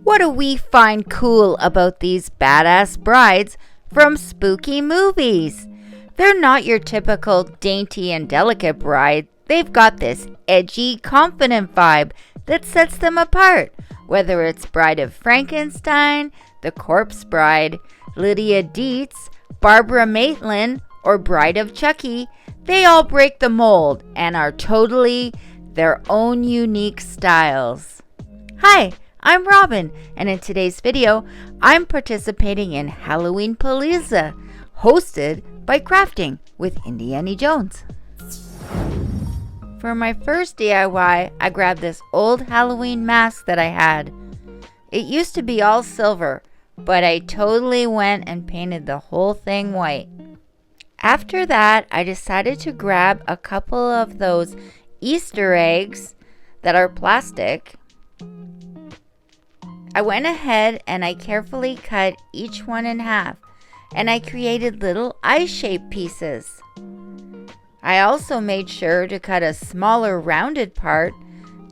What do we find cool about these badass brides from spooky movies? They're not your typical dainty and delicate bride. They've got this edgy, confident vibe that sets them apart. Whether it's Bride of Frankenstein, The Corpse Bride, Lydia Dietz, Barbara Maitland, or Bride of Chucky, they all break the mold and are totally their own unique styles. Hi, I'm Robin, and in today's video, I'm participating in Halloween Palooza, hosted by Crafting with Indiana Jones. For my first DIY, I grabbed this old Halloween mask that I had. It used to be all silver, but I totally went and painted the whole thing white. After that, I decided to grab a couple of those Easter eggs that are plastic. I went ahead and I carefully cut each one in half, and I created little eye-shaped pieces. I also made sure to cut a smaller rounded part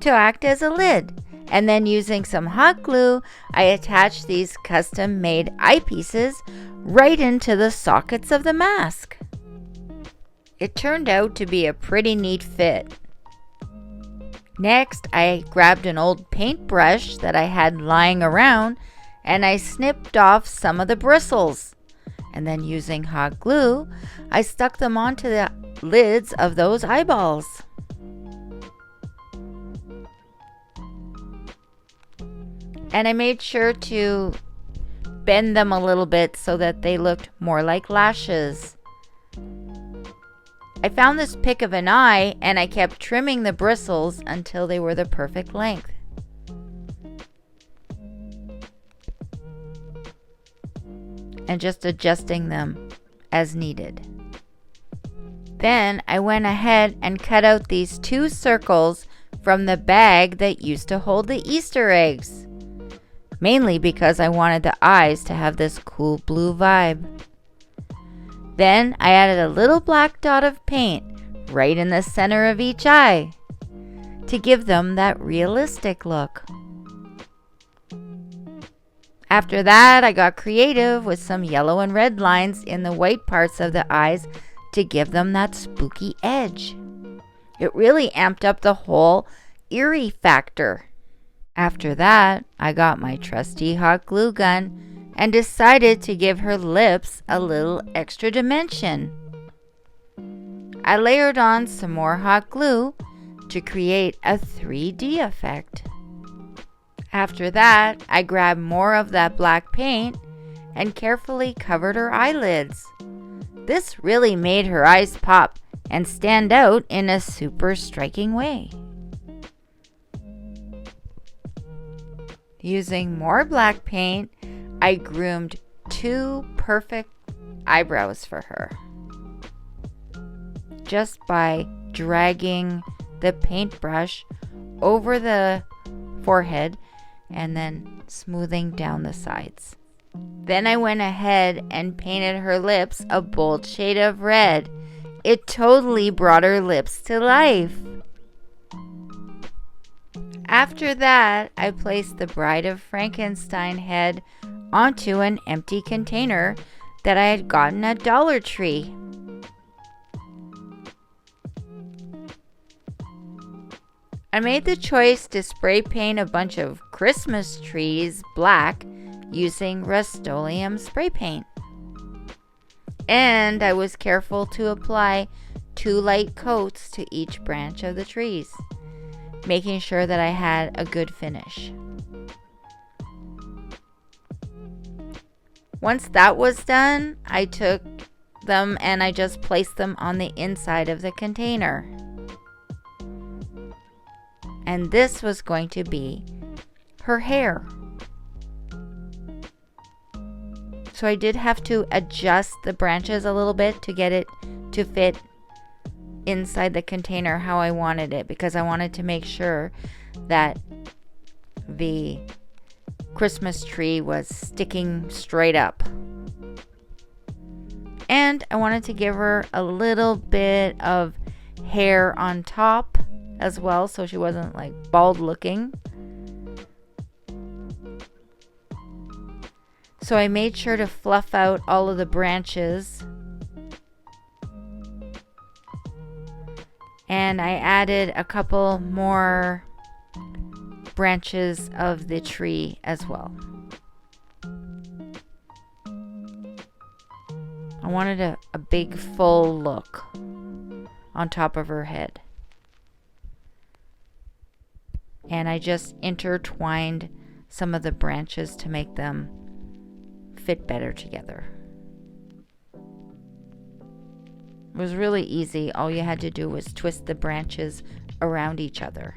to act as a lid, and then using some hot glue, I attached these custom-made eyepieces right into the sockets of the mask. It turned out to be a pretty neat fit. Next, I grabbed an old paintbrush that I had lying around, and I snipped off some of the bristles. And then using hot glue, I stuck them onto the lids of those eyeballs. And I made sure to bend them a little bit so that they looked more like lashes. I found this pick of an eye and I kept trimming the bristles until they were the perfect length. And just adjusting them as needed. Then I went ahead and cut out these two circles from the bag that used to hold the Easter eggs. Mainly because I wanted the eyes to have this cool blue vibe. Then I added a little black dot of paint right in the center of each eye to give them that realistic look. After that, I got creative with some yellow and red lines in the white parts of the eyes to give them that spooky edge. It really amped up the whole eerie factor. After that, I got my trusty hot glue gun and decided to give her lips a little extra dimension. I layered on some more hot glue to create a 3D effect. After that, I grabbed more of that black paint and carefully covered her eyelids. This really made her eyes pop and stand out in a super striking way. Using more black paint, I groomed two perfect eyebrows for her. Just by dragging the paintbrush over the forehead and then smoothing down the sides. Then I went ahead and painted her lips a bold shade of red. It totally brought her lips to life. After that, I placed the Bride of Frankenstein head onto an empty container that I had gotten at Dollar Tree. I made the choice to spray paint a bunch of Christmas trees black using Rust-Oleum spray paint. And I was careful to apply 2 light coats to each branch of the trees, making sure that I had a good finish. Once that was done, I took them and I just placed them on the inside of the container. And this was going to be her hair. So I did have to adjust the branches a little bit to get it to fit inside the container how I wanted it, because I wanted to make sure that the Christmas tree was sticking straight up. And I wanted to give her a little bit of hair on top as well, so she wasn't like bald looking. So I made sure to fluff out all of the branches. And I added a couple more branches of the tree as well. I wanted a big full look on top of her head. And I just intertwined some of the branches to make them fit better together. It was really easy. All you had to do was twist the branches around each other.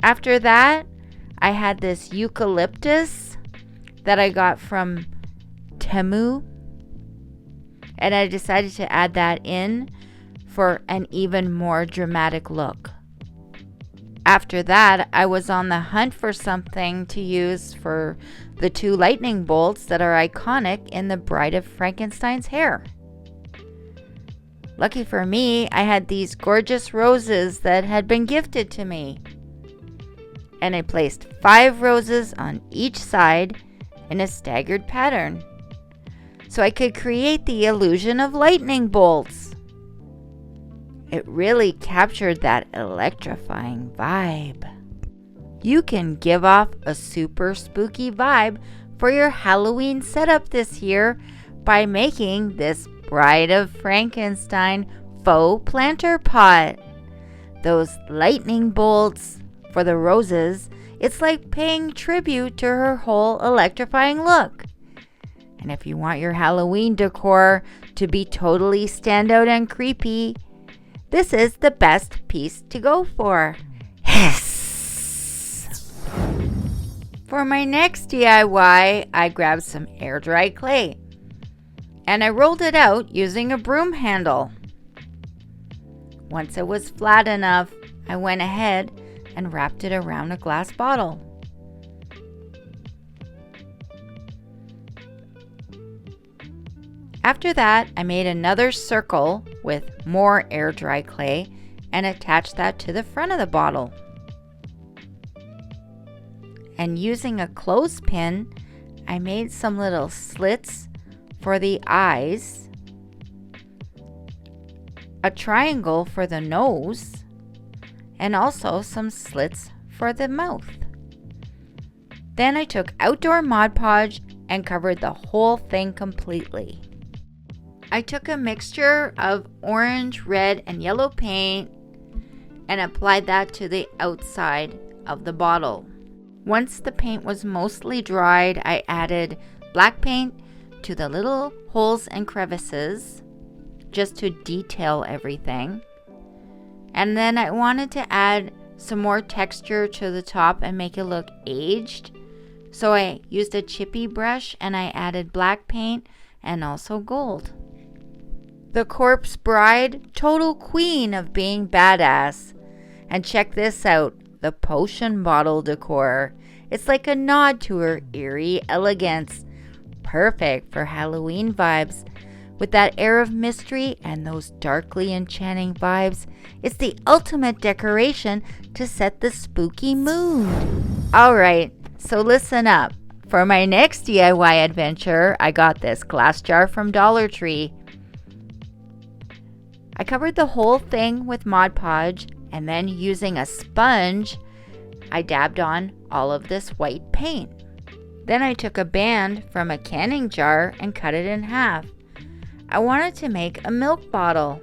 After that, I had this eucalyptus that I got from Temu, and I decided to add that in for an even more dramatic look. After that, I was on the hunt for something to use for the 2 lightning bolts that are iconic in the Bride of Frankenstein's hair. Lucky for me, I had these gorgeous roses that had been gifted to me. And I placed 5 roses on each side in a staggered pattern, so I could create the illusion of lightning bolts. It really captured that electrifying vibe. You can give off a super spooky vibe for your Halloween setup this year by making this Bride of Frankenstein faux planter pot. Those lightning bolts for the roses, it's like paying tribute to her whole electrifying look. And if you want your Halloween decor to be totally standout and creepy, this is the best piece to go for. Hiss! For my next DIY, I grabbed some air dry clay and I rolled it out using a broom handle. Once it was flat enough, I went ahead and wrapped it around a glass bottle. After that, I made another circle with more air dry clay and attached that to the front of the bottle. And using a clothespin, I made some little slits for the eyes, a triangle for the nose, and also some slits for the mouth. Then I took outdoor Mod Podge and covered the whole thing completely. I took a mixture of orange, red, and yellow paint and applied that to the outside of the bottle. Once the paint was mostly dried, I added black paint to the little holes and crevices just to detail everything. And then I wanted to add some more texture to the top and make it look aged. So I used a chippy brush and I added black paint and also gold. The corpse bride, total queen of being badass. And check this out, the potion bottle decor. It's like a nod to her eerie elegance. Perfect for Halloween vibes. With that air of mystery and those darkly enchanting vibes, it's the ultimate decoration to set the spooky mood. Alright, so listen up. For my next DIY adventure, I got this glass jar from Dollar Tree. I covered the whole thing with Mod Podge, and then using a sponge, I dabbed on all of this white paint. Then I took a band from a canning jar and cut it in half. I wanted to make a milk bottle.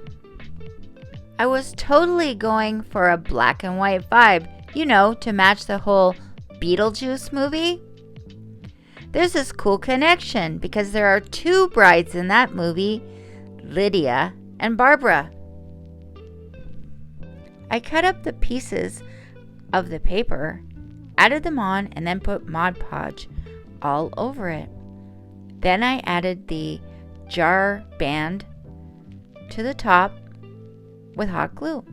I was totally going for a black and white vibe, to match the whole Beetlejuice movie. There's this cool connection because there are 2 brides in that movie, Lydia and Barbara. I cut up the pieces of the paper, added them on, and then put Mod Podge all over it. Then I added the jar band to the top with hot glue.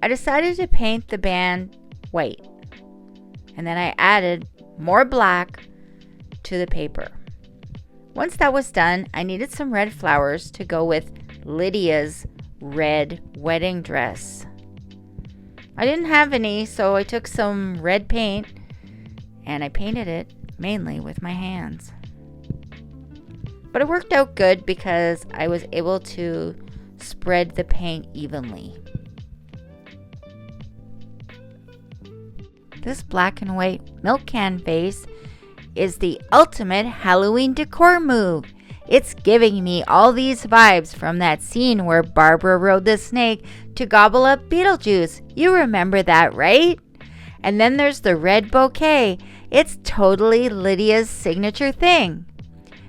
I decided to paint the band white, and then I added more black to the paper. Once that was done, I needed some red flowers to go with Lydia's red wedding dress. I didn't have any, so I took some red paint and I painted it mainly with my hands. But it worked out good because I was able to spread the paint evenly. This black and white milk can vase is the ultimate Halloween decor move. It's giving me all these vibes from that scene where Barbara rode the snake to gobble up Beetlejuice. You remember that, right? And then there's the red bouquet. It's totally Lydia's signature thing.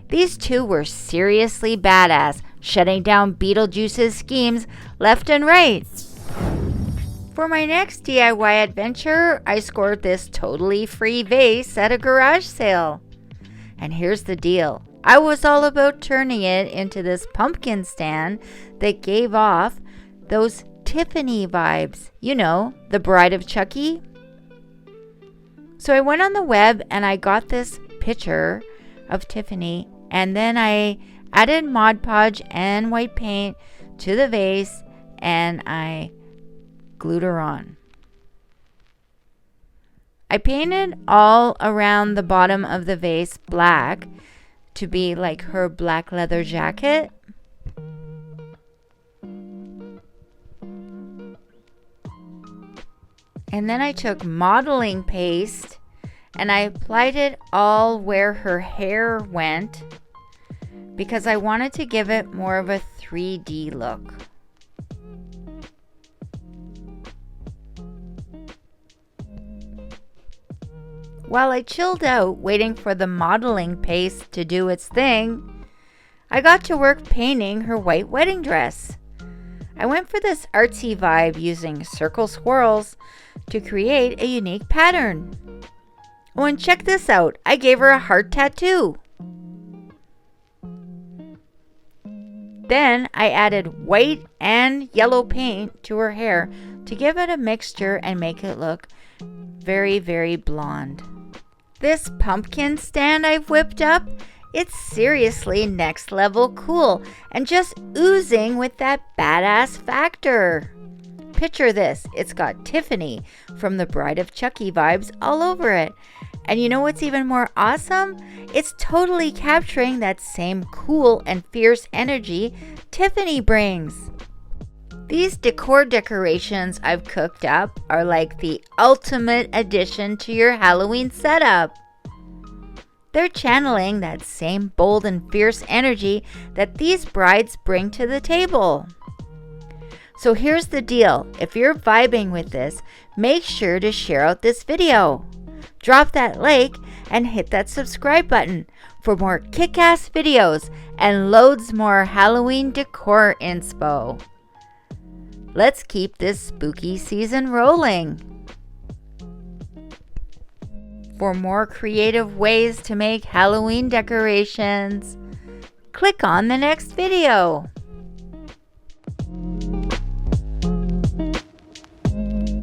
These two were seriously badass, shutting down Beetlejuice's schemes left and right. For my next DIY adventure, I scored this totally free vase at a garage sale. And here's the deal. I was all about turning it into this pumpkin stand that gave off those Tiffany vibes. You know, the Bride of Chucky. So I went on the web and I got this picture of Tiffany, and then I added Mod Podge and white paint to the vase and I glued her on. I painted all around the bottom of the vase black to be like her black leather jacket. And then I took modeling paste and I applied it all where her hair went because I wanted to give it more of a 3D look. While I chilled out waiting for the modeling paste to do its thing, I got to work painting her white wedding dress. I went for this artsy vibe using circle swirls to create a unique pattern. Oh, and check this out. I gave her a heart tattoo. Then I added white and yellow paint to her hair to give it a mixture and make it look very, very blonde. This pumpkin stand I've whipped up, it's seriously next level cool and just oozing with that badass factor. Picture this, it's got Tiffany from the Bride of Chucky vibes all over it. And you know what's even more awesome? It's totally capturing that same cool and fierce energy Tiffany brings. These decor decorations I've cooked up are like the ultimate addition to your Halloween setup. They're channeling that same bold and fierce energy that these brides bring to the table. So here's the deal. If you're vibing with this, make sure to share out this video. Drop that like and hit that subscribe button for more kick-ass videos and loads more Halloween decor inspo. Let's keep this spooky season rolling. For more creative ways to make Halloween decorations, click on the next video.